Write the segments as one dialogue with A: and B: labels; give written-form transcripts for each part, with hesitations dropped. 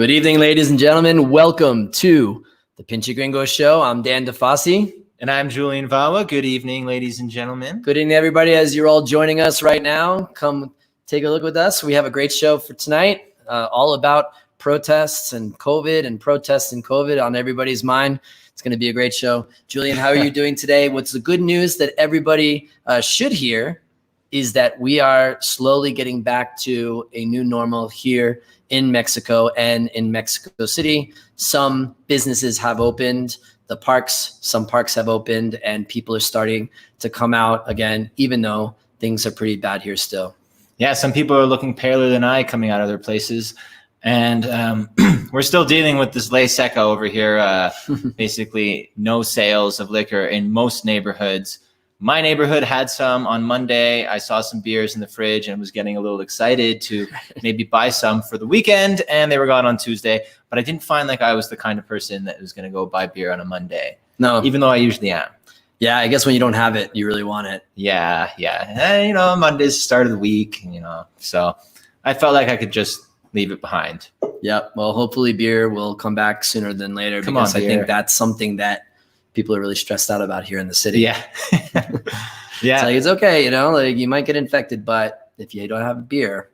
A: Good evening, ladies and gentlemen. Welcome to the Pinche Gringo Show. I'm Dan DeFossi.
B: And I'm Julian Vawa. Good evening, ladies and gentlemen.
A: Good evening, everybody. As you're all joining us right now, come take a look with us. We have a great show for tonight, all about protests and COVID on everybody's mind. It's going to be a great show. Julian, how are you doing today? What's the good news that everybody should hear is that we are slowly getting back to a new normal here in Mexico and in Mexico City. Some businesses have opened, some parks have opened, and people are starting to come out again, even though things are pretty bad here still.
B: Yeah, some people are looking paler than I coming out of their places. And we're still dealing with this ley seca over here. Basically, no sales of liquor in most neighborhoods. My neighborhood had some on Monday. I saw some beers in the fridge and was getting a little excited to maybe buy some for the weekend, and they were gone on Tuesday. But I didn't find like I was the kind of person that was going to go buy beer on a Monday.
A: No.
B: Even though I usually am.
A: Yeah, I guess when you don't have it, you really want it.
B: Yeah. And, Monday's the start of the week, so I felt like I could just leave it behind.
A: Yep. Well, hopefully beer will come back sooner than later because I think that's something that people are really stressed out about here in the city.
B: Yeah. Yeah.
A: It's okay, like you might get infected, but if you don't have a beer,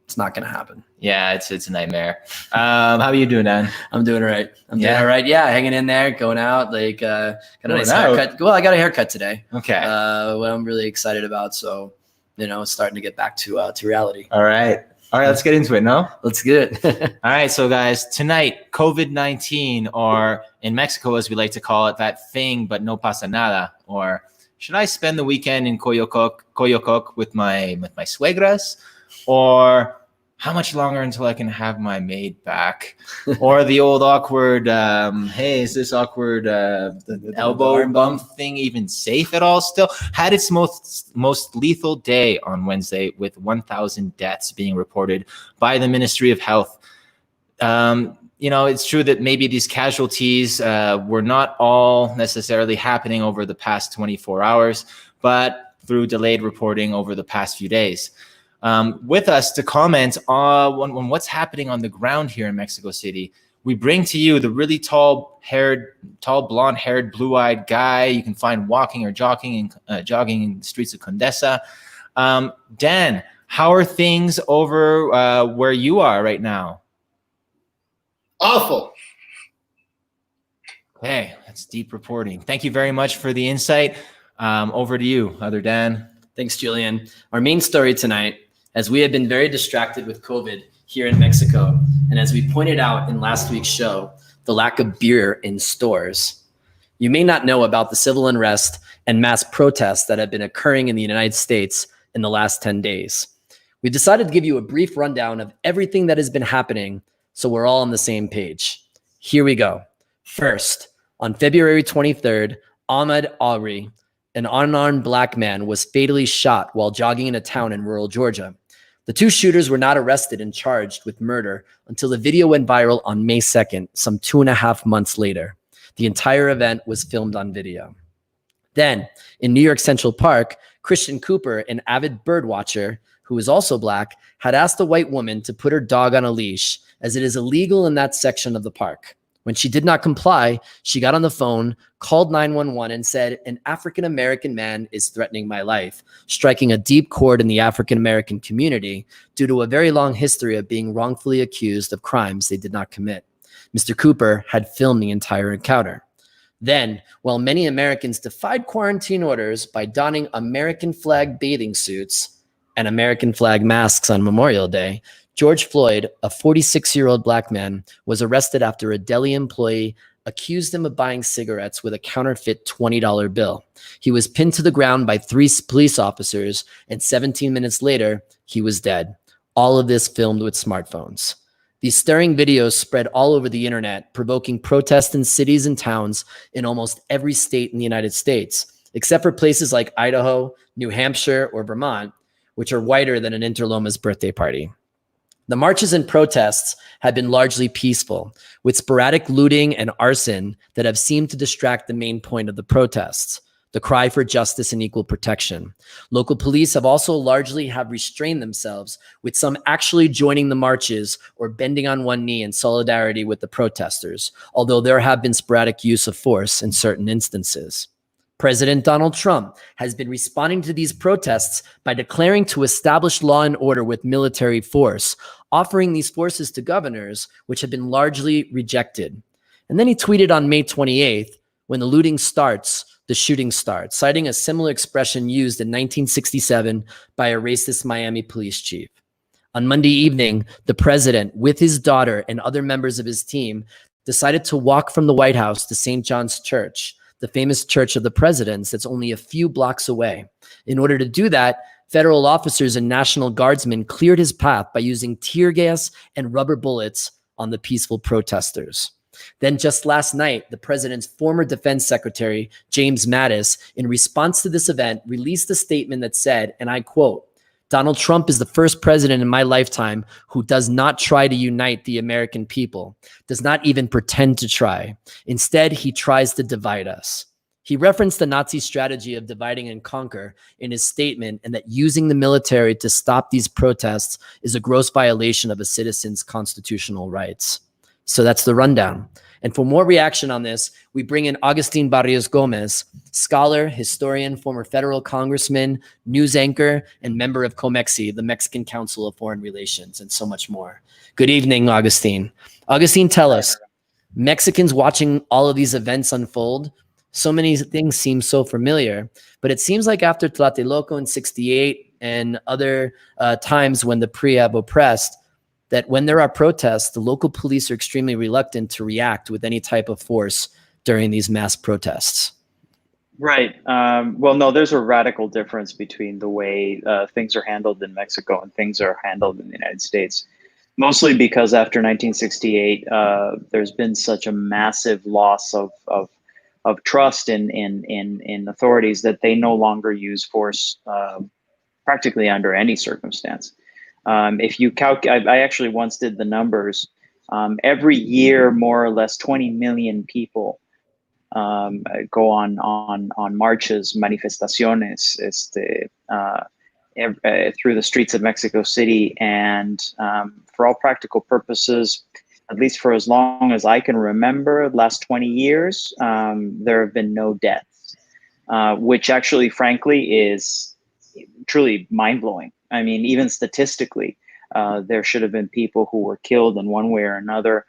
A: it's not going to happen.
B: Yeah, it's a nightmare. How are you doing, Dan?
A: I'm doing all right. Doing all right. Yeah, hanging in there, going out, got a nice haircut. Well, I got a haircut today.
B: Okay.
A: What I'm really excited about. So, it's starting to get back to reality.
B: All right, let's get into it, no?
A: Let's get it.
B: All right, so guys, tonight, COVID-19, or in Mexico, as we like to call it, that thing, but no pasa nada, or should I spend the weekend in Coyococ with my suegras, or how much longer until I can have my maid back? Or the old awkward, hey, is this awkward the elbow bump thing even safe at all still? Had its most lethal day on Wednesday with 1,000 deaths being reported by the Ministry of Health. It's true that maybe these casualties were not all necessarily happening over the past 24 hours, but through delayed reporting over the past few days. With us to comment on what's happening on the ground here in Mexico City, we bring to you the really tall, blonde-haired, blue-eyed guy you can find walking or jogging in the streets of Condesa. Dan, how are things over where you are right now?
C: Awful.
B: Okay, that's deep reporting. Thank you very much for the insight. Over to you, other Dan.
A: Thanks, Julian. Our main story tonight, as we have been very distracted with COVID here in Mexico, and as we pointed out in last week's show, the lack of beer in stores. You may not know about the civil unrest and mass protests that have been occurring in the United States in the last 10 days. We decided to give you a brief rundown of everything that has been happening so we're all on the same page. Here we go. First, on February 23rd, Ahmaud Arbery, an unarmed black man, was fatally shot while jogging in a town in rural Georgia. The two shooters were not arrested and charged with murder until the video went viral on May 2nd, some 2.5 months later. The entire event was filmed on video. Then, in New York Central Park, Christian Cooper, an avid bird watcher who is also black, had asked a white woman to put her dog on a leash, as it is illegal in that section of the park. When she did not comply, she got on the phone, called 911, and said, "An African-American man is threatening my life," striking a deep chord in the African-American community due to a very long history of being wrongfully accused of crimes they did not commit. Mr. Cooper had filmed the entire encounter. Then, while many Americans defied quarantine orders by donning American flag bathing suits and American flag masks on Memorial Day, George Floyd, a 46-year-old black man, was arrested after a deli employee accused him of buying cigarettes with a counterfeit $20 bill. He was pinned to the ground by 3 police officers, and 17 minutes later, he was dead. All of this filmed with smartphones. These stirring videos spread all over the internet, provoking protests in cities and towns in almost every state in the United States, except for places like Idaho, New Hampshire, or Vermont, which are whiter than an Interlomas birthday party. The marches and protests have been largely peaceful, with sporadic looting and arson that have seemed to distract the main point of the protests. the cry for justice and equal protection. Local police have also largely have restrained themselves, with some actually joining the marches or bending on one knee in solidarity with the protesters, although there have been sporadic use of force in certain instances. President Donald Trump has been responding to these protests by declaring to establish law and order with military force, offering these forces to governors, which have been largely rejected. And then he tweeted on May 28th, when the looting starts, the shooting starts, citing a similar expression used in 1967 by a racist Miami police chief. On Monday evening, the president, with his daughter and other members of his team, decided to walk from the White House to St. John's Church, the famous church of the presidents that's only a few blocks away. In order to do that, federal officers and National Guardsmen cleared his path by using tear gas and rubber bullets on the peaceful protesters. Then just last night, the president's former defense secretary, James Mattis, in response to this event, released a statement that said, and I quote, "Donald Trump is the first president in my lifetime who does not try to unite the American people, does not even pretend to try. Instead, he tries to divide us." He referenced the Nazi strategy of dividing and conquer in his statement, and that using the military to stop these protests is a gross violation of a citizen's constitutional rights. So that's the rundown. And for more reaction on this, we bring in Agustin Barrios Gomez, scholar, historian, former federal congressman, news anchor, and member of COMEXI, the Mexican Council of Foreign Relations, and so much more. Good evening, Agustin. Agustin, tell us, Mexicans watching all of these events unfold, so many things seem so familiar, but it seems like after Tlatelolco in 68 and other times when the PRI have oppressed, that when there are protests, the local police are extremely reluctant to react with any type of force during these mass protests.
C: Right. Well, no, there's a radical difference between the way things are handled in Mexico and things are handled in the United States. Mostly because after 1968, there's been such a massive loss of trust in authorities that they no longer use force practically under any circumstance. If you calculate, I actually once did the numbers. Every year, more or less 20 million people go on marches, manifestaciones, through the streets of Mexico City, and for all practical purposes, at least for as long as I can remember, the last 20 years, there have been no deaths, which actually, frankly, is truly mind-blowing. I mean, even statistically, there should have been people who were killed in one way or another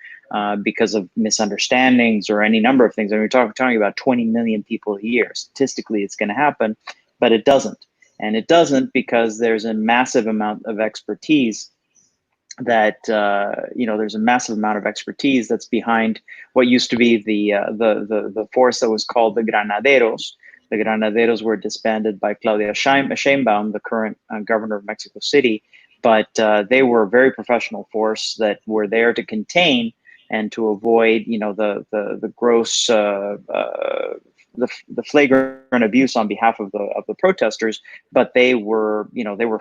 C: because of misunderstandings or any number of things. I mean, we're talking about 20 million people a year. Statistically, it's going to happen, but it doesn't. And it doesn't because there's a massive amount of expertise that, there's a massive amount of expertise that's behind what used to be the force that was called the Granaderos. The Granaderos were disbanded by Claudia Sheinbaum, the current governor of Mexico City, but they were a very professional force that were there to contain and to avoid, the gross, the flagrant abuse on behalf of the protesters. But they were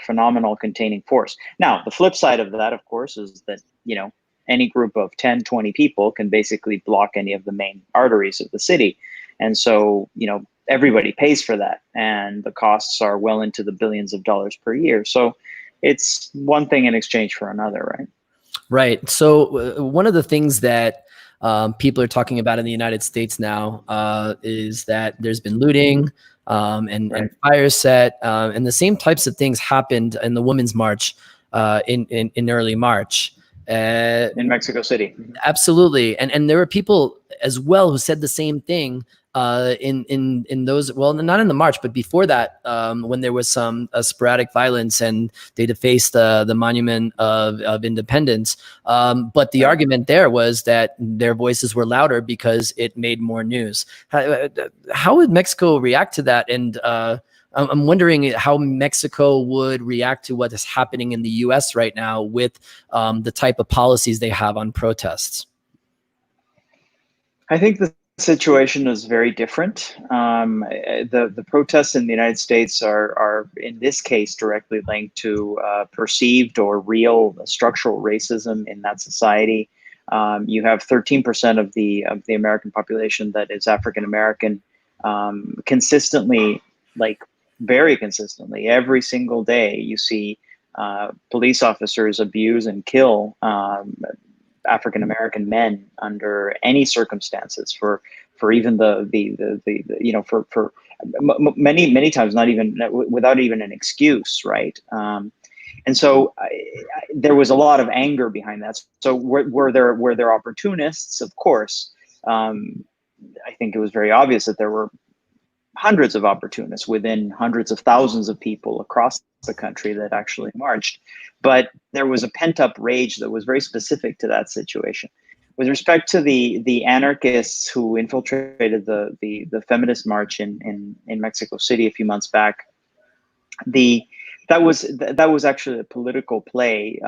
C: phenomenal containing force. Now, the flip side of that, of course, is that any group of 10, 20 people can basically block any of the main arteries of the city, and so everybody pays for that, and the costs are well into the billions of dollars per year. So it's one thing in exchange for another, right?
A: Right. So one of the things that people are talking about in the United States now is that there's been looting and fires set, and the same types of things happened in the Women's March in early March.
C: In Mexico City.
A: Absolutely. And there were people as well who said the same thing in those, well, not in the march, but before that, when there was some sporadic violence and they defaced the Monument of Independence. But the argument there was that their voices were louder because it made more news. How would Mexico react to that? And I'm wondering how Mexico would react to what is happening in the U.S. right now with the type of policies they have on protests.
C: I think the situation is very different. The protests in the United States are in this case directly linked to perceived or real structural racism in that society. You have 13% of the American population that is African American. consistently, like very consistently, every single day, you see police officers abuse and kill African American men under any circumstances for even the you know for many times not even without even an excuse, right? And so there was a lot of anger behind that. So were there opportunists? Of course. I think it was very obvious that there were hundreds of opportunists within hundreds of thousands of people across the country that actually marched. But there was a pent-up rage that was very specific to that situation. With respect to the anarchists who infiltrated the feminist march in Mexico City a few months back, that was actually a political play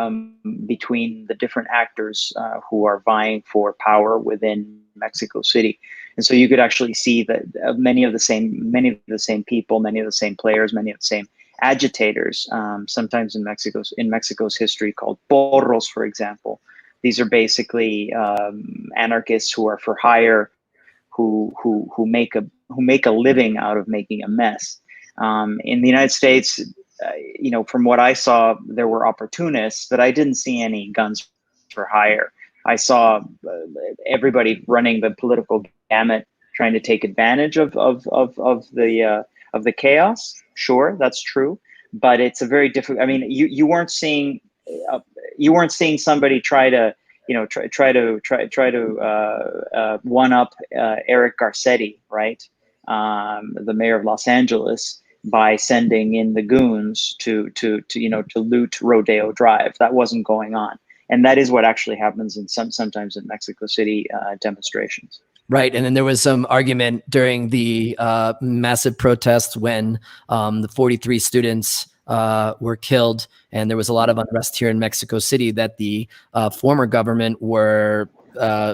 C: between the different actors who are vying for power within Mexico City. And so you could actually see that many of the same people, many of the same players, many of the same agitators, sometimes in Mexico's history called porros, for example. These are basically anarchists who are for hire, who make a living out of making a mess. In the United States, you know, from what I saw, there were opportunists, but I didn't see any guns for hire. I saw everybody running the political gamut, trying to take advantage of the chaos. Sure, that's true, but it's a very different. I mean, you weren't seeing somebody try to one up Eric Garcetti, right? The mayor of Los Angeles, by sending in the goons to loot Rodeo Drive. That wasn't going on. And that is what actually happens sometimes in Mexico City demonstrations.
A: Right. And then there was some argument during the massive protests when the 43 students were killed, and there was a lot of unrest here in Mexico City, that the former government were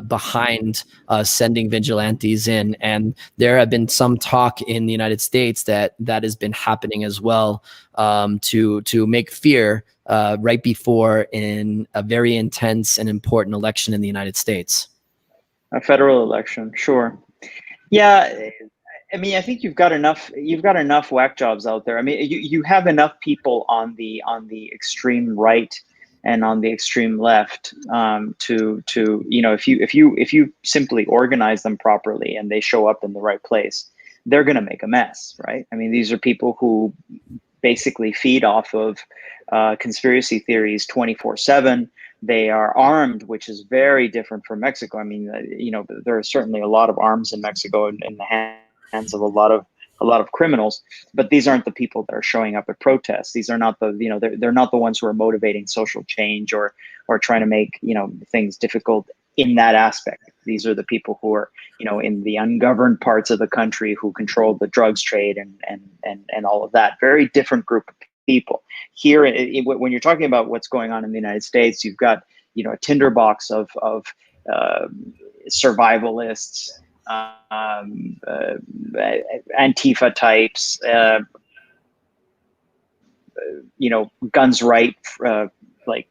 A: behind sending vigilantes in. And there have been some talk in the United States that has been happening as well, to make fear right before in a very intense and important election in the United States.
C: A federal election, sure. Yeah, I mean, I think you've got enough whack jobs out there. I mean, you have enough people on the extreme right and on the extreme left to you know, if you simply organize them properly and they show up in the right place, they're going to make a mess, right? I mean, these are people who basically feed off of conspiracy theories 24/7. They are armed, which is very different from Mexico. I mean, you know, there are certainly a lot of arms in Mexico in the hands of a lot of criminals, but these aren't the people that are showing up at protests. These are not the, you know, they're not the ones who are motivating social change or trying to make, you know, things difficult in that aspect. These are the people who are, you know, in the ungoverned parts of the country, who control the drugs trade and all of that. Very different group of people. Here, when you're talking about what's going on in the United States, you've got, you know, a tinderbox of survivalists, Antifa types, you know, guns right, like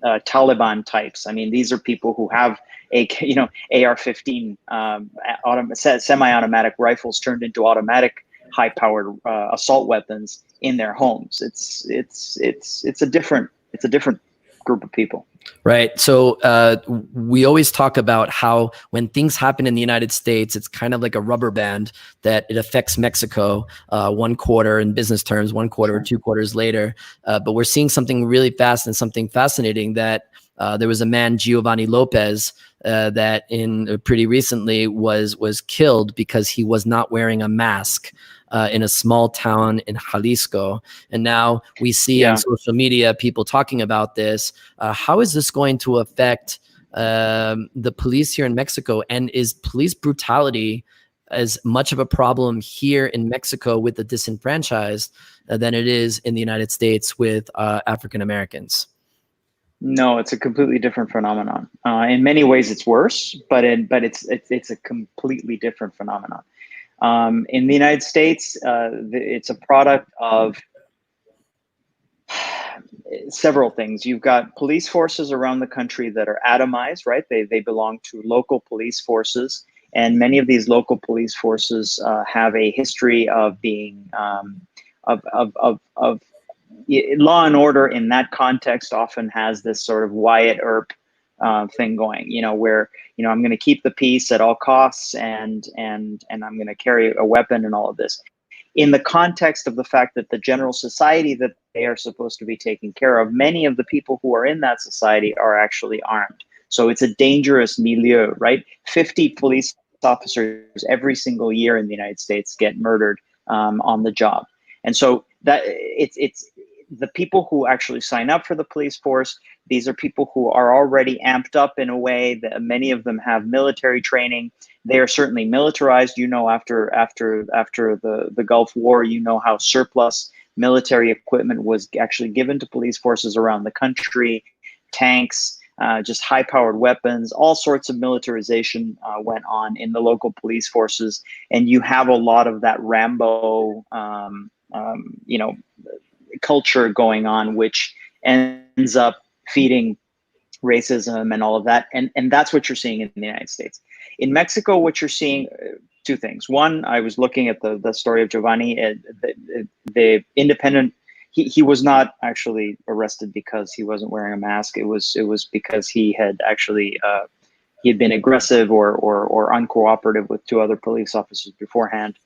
C: Taliban types. I mean, these are people who have AR-15 semi-automatic rifles turned into automatic high-powered assault weapons in their homes. It's a different group of people.
A: Right. So we always talk about how when things happen in the United States, it's kind of like a rubber band, that it affects Mexico 1 quarter in business terms, 1 quarter or 2 quarters later. But we're seeing something really fast and something fascinating, that there was a man, Giovanni Lopez, that in pretty recently was killed because he was not wearing a mask in a small town in Jalisco. And now we see on social media people talking about this. How is this going to affect the police here in Mexico? And is police brutality as much of a problem here in Mexico with the disenfranchised than it is in the United States with African Americans?
C: No, it's a completely different phenomenon. In many ways, it's worse, but it's a completely different phenomenon. In the United States, it's a product of several things. You've got police forces around the country that are atomized, right? They belong to local police forces And many of these local police forces have a history of being of law and order in that context often has this sort of Wyatt Earp thing going, where, I'm going to keep the peace at all costs and I'm going to carry a weapon and all of this. In the context of the fact that the general society that they are supposed to be taking care of, many of the people who are in that society are actually armed. So it's a dangerous milieu, right? 50 police officers every single year in the United States get murdered on the job. And so that it's the people who actually sign up for the police force. These are people who are already amped up in a way that many of them have military training. They are certainly militarized. After the Gulf War, how surplus military equipment was actually given to police forces around the country, tanks, just high-powered weapons, all sorts of militarization went on in the local police forces. And you have a lot of that Rambo, culture going on, which ends up feeding racism and all of that. And that's what you're seeing in the United States. In Mexico, what you're seeing, two things. One, I was looking at the story of Giovanni, the independent, he was not actually arrested because he wasn't wearing a mask. It was because he had actually, he had been aggressive or uncooperative with two other police officers beforehand.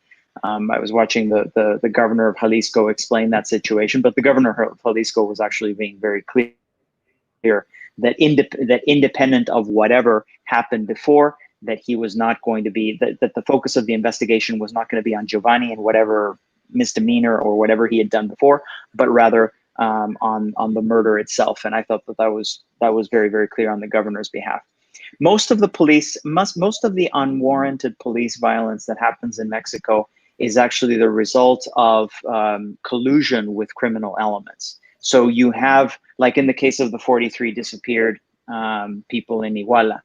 C: I was watching the governor of Jalisco explain that situation, but the governor of Jalisco was actually being very clear that independent of whatever happened before, that he was not going to be, that the focus of the investigation was not going to be on Giovanni and whatever misdemeanor or whatever he had done before, but rather on the murder itself. And I thought that was very, very clear on the governor's behalf. Most of the unwarranted police violence that happens in Mexico is actually the result of collusion with criminal elements. So you have, like in the case of the 43 disappeared people in Iguala,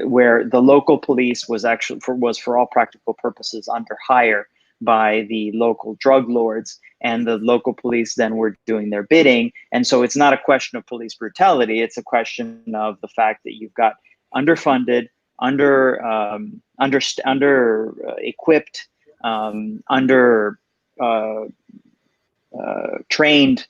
C: where the local police was for all practical purposes under hire by the local drug lords, and the local police then were doing their bidding. And so it's not a question of police brutality, it's a question of the fact that you've got underfunded, under equipped, trained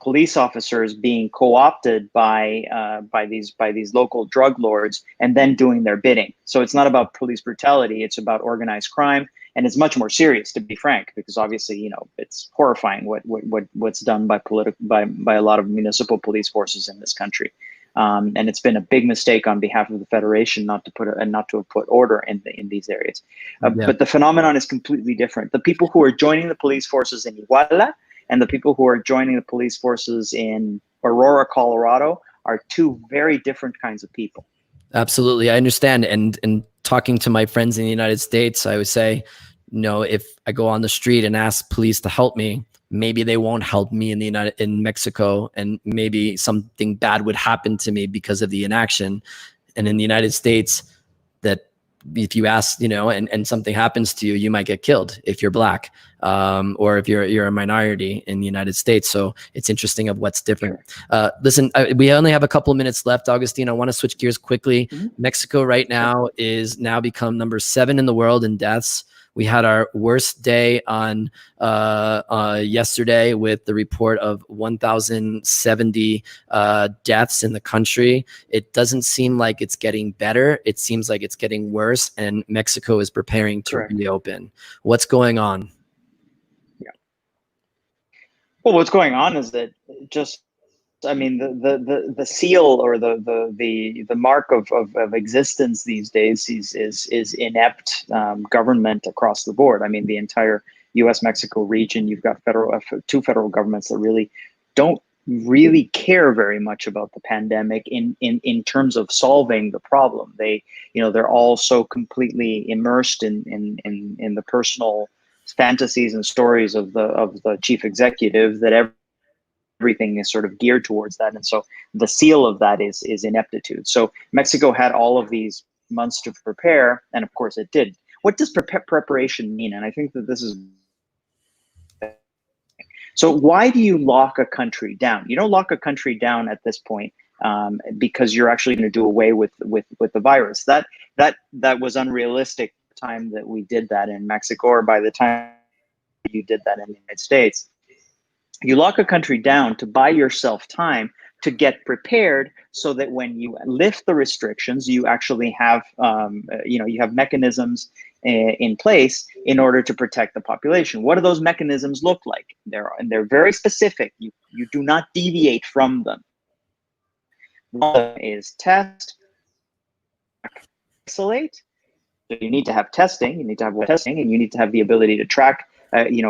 C: police officers being co-opted by these local drug lords and then doing their bidding. So it's not about police brutality; it's about organized crime, and it's much more serious, to be frank, because obviously, it's horrifying what's done by a lot of municipal police forces in this country. And it's been a big mistake on behalf of the Federation not to have put order in these areas. But the phenomenon is completely different. The people who are joining the police forces in Iguala and the people who are joining the police forces in Aurora, Colorado, are two very different kinds of people.
A: Absolutely, I understand. And talking to my friends in the United States, I would say, if I go on the street and ask police to help me, maybe they won't help me in Mexico, and maybe something bad would happen to me because of the inaction. And in the United States, that if you ask, and something happens to you, you might get killed if you're black, or if you're a minority in the United States. So it's interesting of what's different. Listen, we only have a couple of minutes left, Agustin. I want to switch gears quickly. Mm-hmm. Mexico right now is now become number 7 in the world in deaths. We had our worst day on yesterday with the report of 1,070 deaths in the country. It doesn't seem like it's getting better. It seems like it's getting worse, and Mexico is preparing to reopen. What's going on?
C: Yeah. Well, what's going on is that the seal or the mark of existence these days is inept government across the board. I mean, the entire U.S.-Mexico region, you've got two federal governments that really don't care very much about the pandemic in terms of solving the problem. They're all so completely immersed in the personal fantasies and stories of the chief executive that everything is sort of geared towards that. And so the seal of that is ineptitude. So Mexico had all of these months to prepare, and of course it did. What does preparation mean? And I think that this is... So why do you lock a country down? You don't lock a country down at this point because you're actually going to do away with the virus. That that was unrealistic time that we did that in Mexico, or by the time you did that in the United States. You lock a country down to buy yourself time to get prepared, so that when you lift the restrictions, you actually have, you have mechanisms in place in order to protect the population. What do those mechanisms look like? They're very specific. You do not deviate from them. One is test, isolate. So you need to have testing. You need to have testing, and you need to have the ability to track,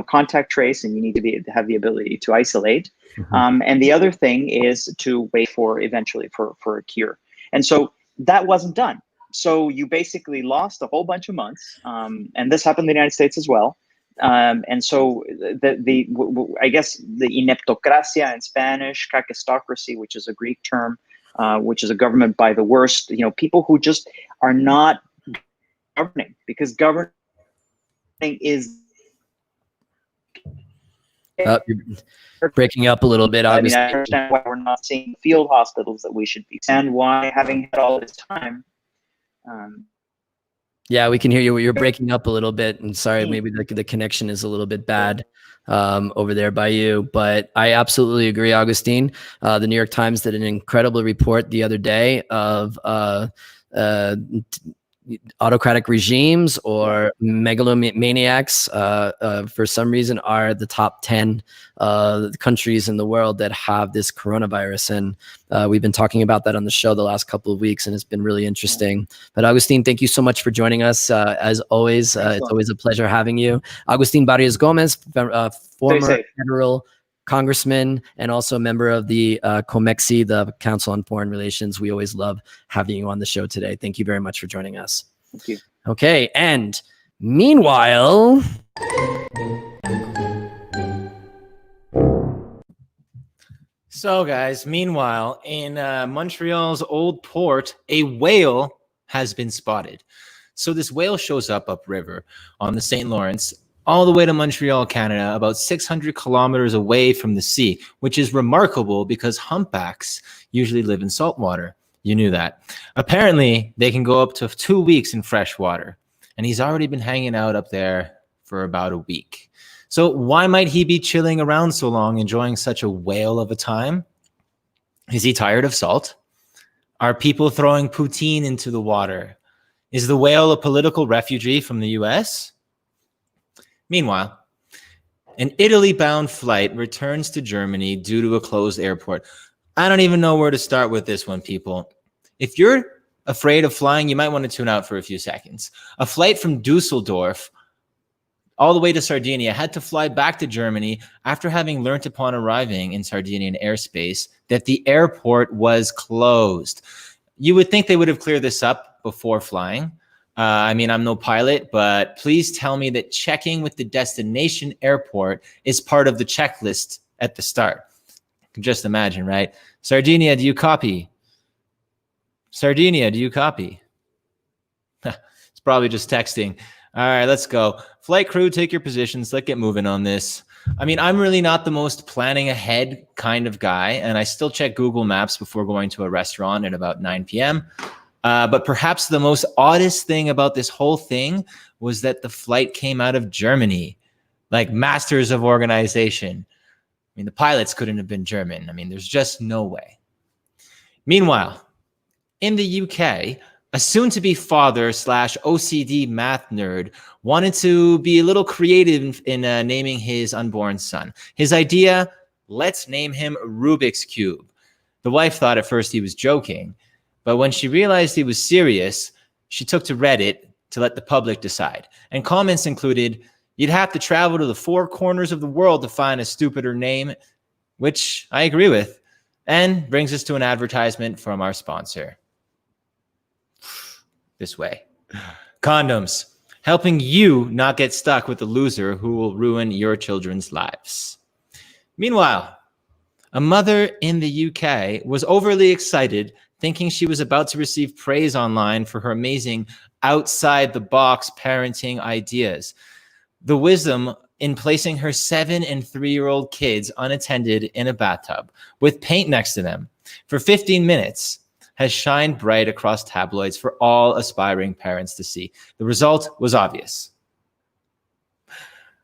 C: contact trace, and you need to have the ability to isolate. And the other thing is to wait for eventually for a cure. And so that wasn't done. So you basically lost a whole bunch of months. And this happened in the United States as well. And so I guess the ineptocracia in Spanish, kakistocracy, which is a Greek term, which is a government by the worst, people who just are not governing, because governing is
A: you're breaking up a little bit, Augustine.
C: I understand why we're not seeing field hospitals that we should be, and why, having had all this time.
A: Yeah, we can hear you. You're breaking up a little bit, and sorry, maybe the connection is a little bit bad over there by you. But I absolutely agree, Agustin. The New York Times did an incredible report the other day of autocratic regimes or megalomaniacs for some reason are the top 10 countries in the world that have this coronavirus. And we've been talking about that on the show the last couple of weeks, and it's been really interesting. But Agustin, thank you so much for joining us. As always, it's always a pleasure having you. Agustin Barrios Gómez, former federal congressman and also a member of the COMEXI, the Council on Foreign Relations. We always love having you on the show today. Thank you very much for joining us.
C: Thank you.
A: Okay, and meanwhile,
B: so guys, meanwhile, in Montreal's Old Port, a whale has been spotted. So this whale shows up upriver on the St. Lawrence, all the way to Montreal, Canada, about 600 kilometers away from the sea, which is remarkable because humpbacks usually live in salt water. You knew that. Apparently, they can go up to 2 weeks in fresh water, and he's already been hanging out up there for about a week. So why might he be chilling around so long, enjoying such a whale of a time? Is he tired of salt? Are people throwing poutine into the water? Is the whale a political refugee from the US? Meanwhile, an Italy-bound flight returns to Germany due to a closed airport. I don't even know where to start with this one, people. If you're afraid of flying, you might want to tune out for a few seconds. A flight from Dusseldorf all the way to Sardinia had to fly back to Germany after having learnt upon arriving in Sardinian airspace that the airport was closed. You would think they would have cleared this up before flying. I mean, I'm no pilot, but please tell me that checking with the destination airport is part of the checklist at the start. You can just imagine, right? Sardinia, do you copy? Sardinia, do you copy? It's probably just texting. All right, let's go. Flight crew, take your positions. Let's get moving on this. I mean, I'm really not the most planning ahead kind of guy, and I still check Google Maps before going to a restaurant at about 9 p.m., but perhaps the most oddest thing about this whole thing was that the flight came out of Germany, like masters of organization. I mean, the pilots couldn't have been German. I mean, there's just no way. Meanwhile, in the UK, a soon-to-be father / OCD math nerd wanted to be a little creative in naming his unborn son. His idea, let's name him Rubik's Cube. The wife thought at first he was joking, but when she realized he was serious, she took to Reddit to let the public decide. And comments included, you'd have to travel to the 4 corners of the world to find a stupider name, which I agree with, and brings us to an advertisement from our sponsor. This way. Condoms, helping you not get stuck with the loser who will ruin your children's lives. Meanwhile, a mother in the UK was overly excited, thinking she was about to receive praise online for her amazing outside-the-box parenting ideas. The wisdom in placing her 7 and 3-year-old kids unattended in a bathtub with paint next to them for 15 minutes has shined bright across tabloids for all aspiring parents to see. The result was obvious.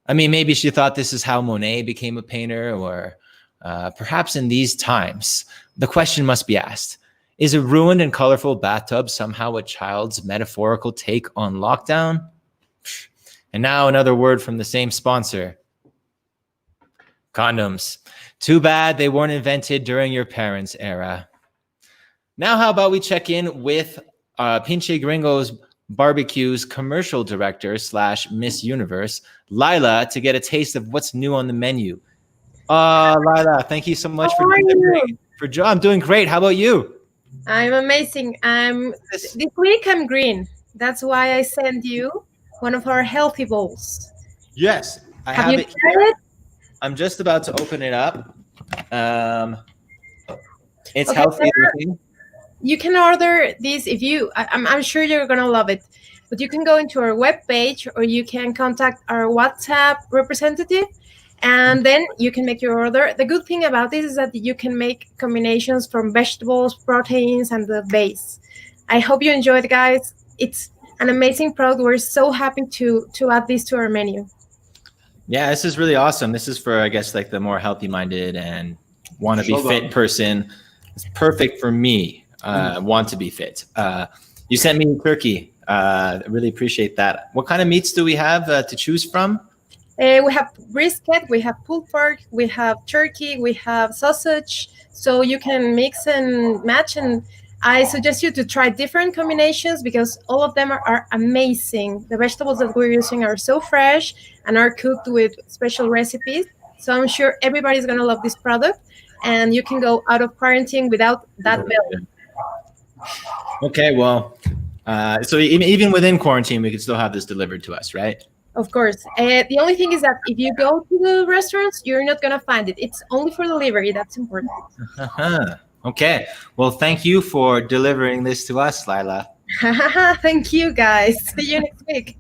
B: I mean, maybe she thought this is how Monet became a painter, or perhaps in these times, the question must be asked, is a ruined and colorful bathtub somehow a child's metaphorical take on lockdown? And now another word from the same sponsor. Condoms. Too bad they weren't invented during your parents' era. Now how about we check in with Pinche Gringo's Barbecue's commercial director / Miss Universe, Laylah, to get a taste of what's new on the menu. Laylah, thank you so much for delivering. I'm doing great. How about you?
D: I'm amazing. This week I'm green. That's why I sent you one of our healthy bowls.
B: Yes, I have it here. I'm just about to open it up. It's okay, healthy looking.
D: You can order this if you. I'm sure you're gonna love it. But you can go into our webpage, or you can contact our WhatsApp representative, and then you can make your order. The good thing about this is that you can make combinations from vegetables, proteins, and the base. I hope you enjoy it, guys. It's an amazing product. We're so happy to add this to our menu.
B: Yeah, this is really awesome. This is for, I guess, like the more healthy-minded and want to be fit person. It's perfect for me. Want to be fit. You sent me turkey. I really appreciate that. What kind of meats do we have to choose from?
D: We have brisket, we have pulled pork, we have turkey, we have sausage. So you can mix and match. And I suggest you to try different combinations because all of them are amazing. The vegetables that we're using are so fresh and are cooked with special recipes. So I'm sure everybody's going to love this product. And you can go out of quarantine without that bill.
B: Okay, well, so even within quarantine, we could still have this delivered to us, right?
D: Of course. The only thing is that if you go to the restaurants, you're not going to find it. It's only for delivery. That's important.
B: Okay. Well, thank you for delivering this to us, Laylah.
D: Thank you, guys. See you next week.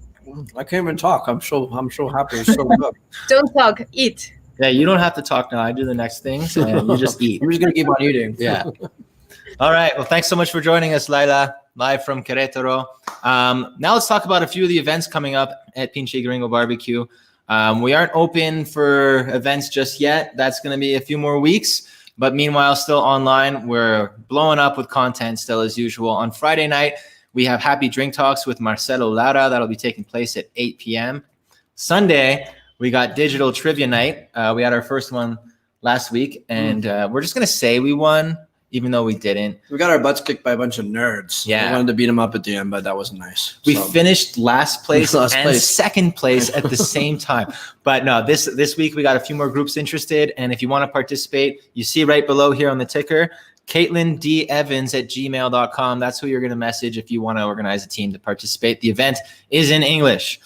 A: I can't even talk. I'm so happy. It's so good.
D: Don't talk. Eat.
B: Yeah, you don't have to talk now. I do the next things, and you just eat.
A: I'm just going to keep on eating.
B: Yeah. All right. Well, thanks so much for joining us, Laylah, live from Querétaro. Now let's talk about a few of the events coming up at Pinche Gringo Barbecue. We aren't open for events just yet. That's going to be a few more weeks. But meanwhile, still online, we're blowing up with content still as usual. On Friday night, we have Happy Drink Talks with Marcelo Lara. That'll be taking place at 8 p.m. Sunday, we got Digital Trivia Night. We had our first one last week, and we're just going to say we won, even though we didn't.
A: We got our butts kicked by a bunch of nerds.
B: Yeah.
A: We wanted to beat them up at the end, but that wasn't nice.
B: We finished last place second place at the same time. But no, this week we got a few more groups interested. And if you want to participate, you see right below here on the ticker, CaitlinDEvans@gmail.com. That's who you're going to message if you want to organize a team to participate. The event is in English.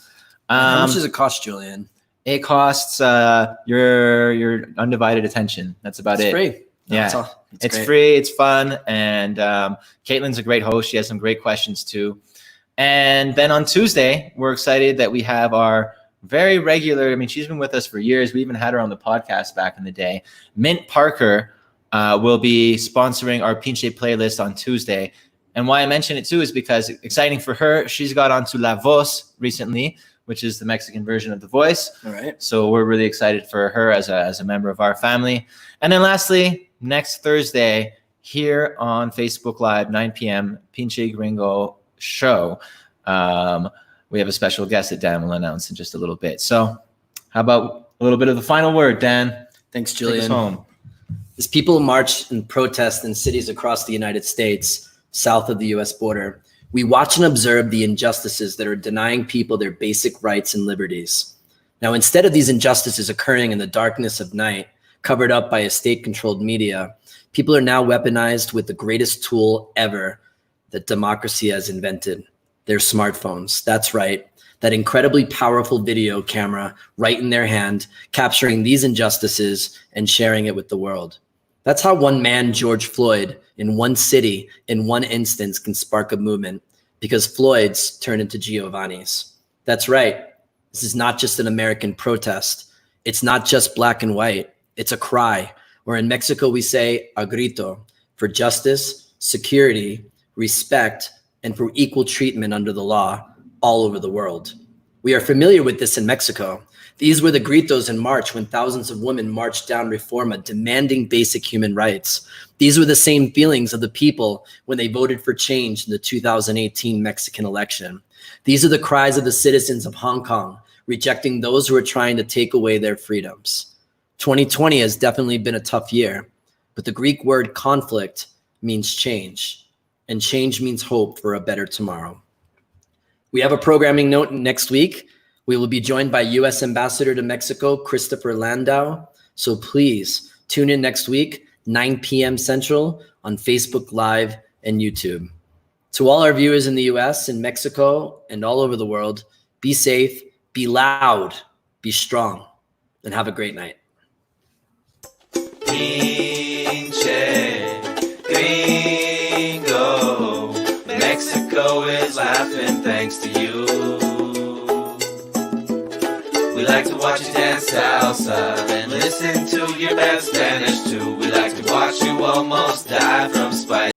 A: How much does it cost, Julian?
B: It costs your undivided attention. That's about it.
A: It's free.
B: Yeah, it's free. It's fun. And Caitlin's a great host. She has some great questions too. And then on Tuesday, we're excited that we have our very regular, I mean, she's been with us for years. We even had her on the podcast back in the day. Mint Parker will be sponsoring our Pinche playlist on Tuesday. And why I mention it too is because exciting for her, she's got onto La Voz recently, which is the Mexican version of The Voice.
A: All right.
B: So we're really excited for her as a member of our family. And then lastly, next Thursday here on Facebook Live, 9 p.m., Pinche Gringo Show. We have a special guest that Dan will announce in just a little bit. So how about a little bit of the final word, Dan?
A: Thanks, Julian.
B: Take us home.
A: As people march and protest in cities across the United States, south of the U.S. border, we watch and observe the injustices that are denying people their basic rights and liberties. Now, instead of these injustices occurring in the darkness of night, covered up by a state-controlled media, people are now weaponized with the greatest tool ever that democracy has invented, their smartphones. That's right, that incredibly powerful video camera right in their hand, capturing these injustices and sharing it with the world. That's how one man, George Floyd, in one city, in one instance, can spark a movement, because Floyd's turn into Giovanni's. That's right. This is not just an American protest. It's not just black and white. It's a cry, or in Mexico we say a grito, for justice, security, respect, and for equal treatment under the law all over the world. We are familiar with this in Mexico. These were the gritos in March when thousands of women marched down Reforma demanding basic human rights. These were the same feelings of the people when they voted for change in the 2018 Mexican election. These are the cries of the citizens of Hong Kong, rejecting those who are trying to take away their freedoms. 2020 has definitely been a tough year, but the Greek word conflict means change, and change means hope for a better tomorrow. We have a programming note next week. We will be joined by U.S. Ambassador to Mexico, Christopher Landau. So please tune in next week, 9 p.m. Central on Facebook Live and YouTube. To all our viewers in the U.S., in Mexico, and all over the world, be safe, be loud, be strong, and have a great night.
B: Pinche Gringo, Mexico is laughing thanks to you. We like to watch you dance salsa and listen to your bad Spanish too. We like to watch you almost die from spite.